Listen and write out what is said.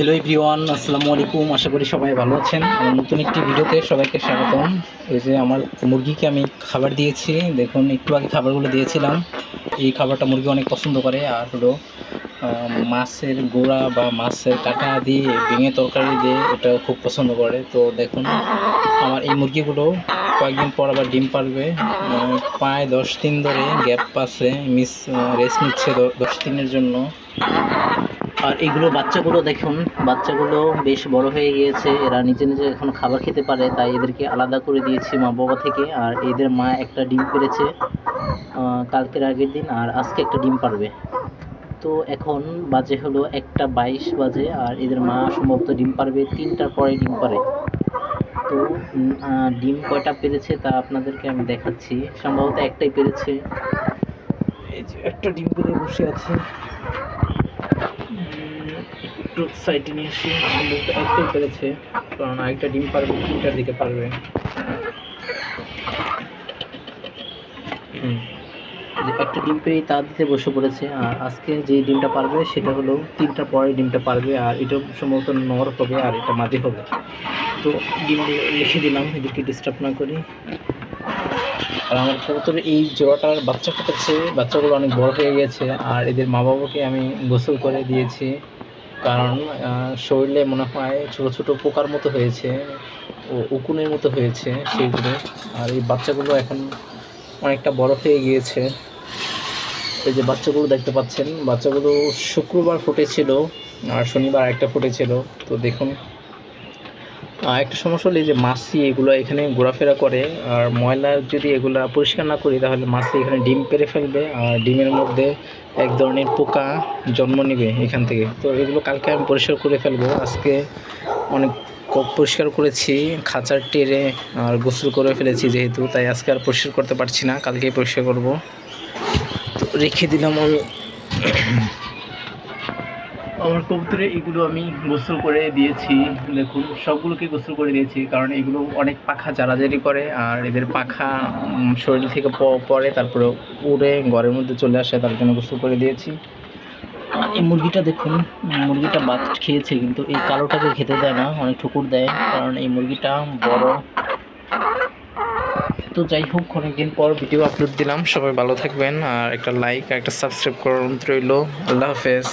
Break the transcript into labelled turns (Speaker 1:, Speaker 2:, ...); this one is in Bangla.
Speaker 1: হ্যালো এভরিওয়ান, আসসালামু আলাইকুম। আশা করি সবাই ভালো আছেন। আমার নতুন একটি ভিডিওতে সবাইকে স্বাগতম। এই যে আমার মুরগিকে আমি খাবার দিয়েছি, দেখুন একটু আগে খাবারগুলো দিয়েছিলাম। এই খাবারটা মুরগি অনেক পছন্দ করে। আর হলো মাছের গোড়া বা মাছের কাঁটা দিয়ে ভেঙে তরকারি দিয়ে এটাও খুব পছন্দ করে। তো দেখুন আমার এই মুরগিগুলো কয়েকদিন পর আবার ডিম পারবে। প্রায় 10 দিন ধরে গ্যাপ পাচ্ছে, রেস্ট নিচ্ছে 10 দিনের জন্য। আর এগুলো বাচ্চাগুলো দেখুন, বাচ্চাগুলো বেশ বড় হয়ে গিয়েছে, এরা নিজে নিজে এখন খাবার খেতে পারে, তাই এদেরকে আলাদা করে দিয়েছি মা বাবা থেকে। আর এদের মা একটা ডিম পেড়েছে কালকের আগের দিন, আর আজকে একটা ডিম পারবে। তো এখন বাজে হলো 1টা 22 বাজে, আর এদের মা সম্ভবত ডিম পারবে 3টার পরে ডিম পারে। তো ডিম কয়টা পেরেছে তা আপনাদেরকে আমি দেখাচ্ছি। সম্ভবত একটাই পেরেছে। এই যে একটা ডিম পেরে বসে আছে। একটু সাইডে নিয়ে আসি, সম্ভবত একটাই পেরেছে, কারণ আরেকটা ডিম পারবে 3টার দিকে পারবে। একটা ডিম পেরেই তা দিতে বসে পড়েছে। আর আজকে যে ডিমটা পারবে সেটা হলো 3টার পরে ডিমটা পারবে, আর এটা সম্ভবত নর হবে আর এটা মাদি হবে। তো ডিম লিখে দিলাম, এদেরকে ডিস্টার্ব না করি। আর আমার কবুতরের এই জোড়াটার বাচ্চা ফুটেছে, বাচ্চাগুলো অনেক বড় হয়ে গেছে। আর এদের মা বাবাকে আমি গোসল করে দিয়েছি, কারণ শরীরে মনে হয় ছোট ছোট পোকার মতো হয়েছে, উকুনের মতো হয়েছে সেইগুলো। আর এই বাচ্চাগুলো এখন অনেকটা বড় হয়ে গিয়েছে। এই যে বাচ্চাগুলো দেখতে পাচ্ছেন, বাচ্চাগুলো শুক্রবার ফুটেছিল আর শনিবার একটা ফুটেছিল। তো দেখুন একটা সমস্যা হলো, এই যে মাছি এগুলো এখানে ঘোরাফেরা করে, আর ময়লা যদি এগুলা পরিষ্কার না করি তাহলে মাছি এখানে ডিম পেড়ে ফেলবে, আর ডিমের মধ্যে এক ধরনের পোকা জন্ম নেবে এখান থেকে। তো এগুলো কালকে আমি পরিষ্কার করে ফেলবো। আজকে অনেক পরিষ্কার করেছি, খাঁচার টেরে আর গোসল করে ফেলেছি যেহেতু, তাই আজকে আর পরিষ্কার করতে পারছি না, কালকেই পরিষ্কার করব। তো রেখে দিলাম আমি। আমার কবুতরে এগুলো আমি গোসল করে দিয়েছি, দেখুন সবগুলোকে গোসল করে দিয়েছি, কারণ এগুলো অনেক পাখা জ্বালাজালি করে, আর এদের পাখা শরীর থেকে পড়ে তারপরে উড়ে ঘরের মধ্যে চলে আসে, তার জন্য গোসল করে দিয়েছি। এই মুরগিটা দেখুন, মুরগিটা ভাত খেয়েছে কিন্তু এই কালোটাকে খেতে দেয় না, অনেক ঠুকুর দেয়, কারণ এই মুরগিটা বড়। তো যাই হোক, অনেকদিন পর ভিডিও আপলোড দিলাম। সবাই ভালো থাকবেন, আর একটা লাইক আর একটা সাবস্ক্রাইব করার অনুরোধ রইল। আল্লাহ হাফেজ।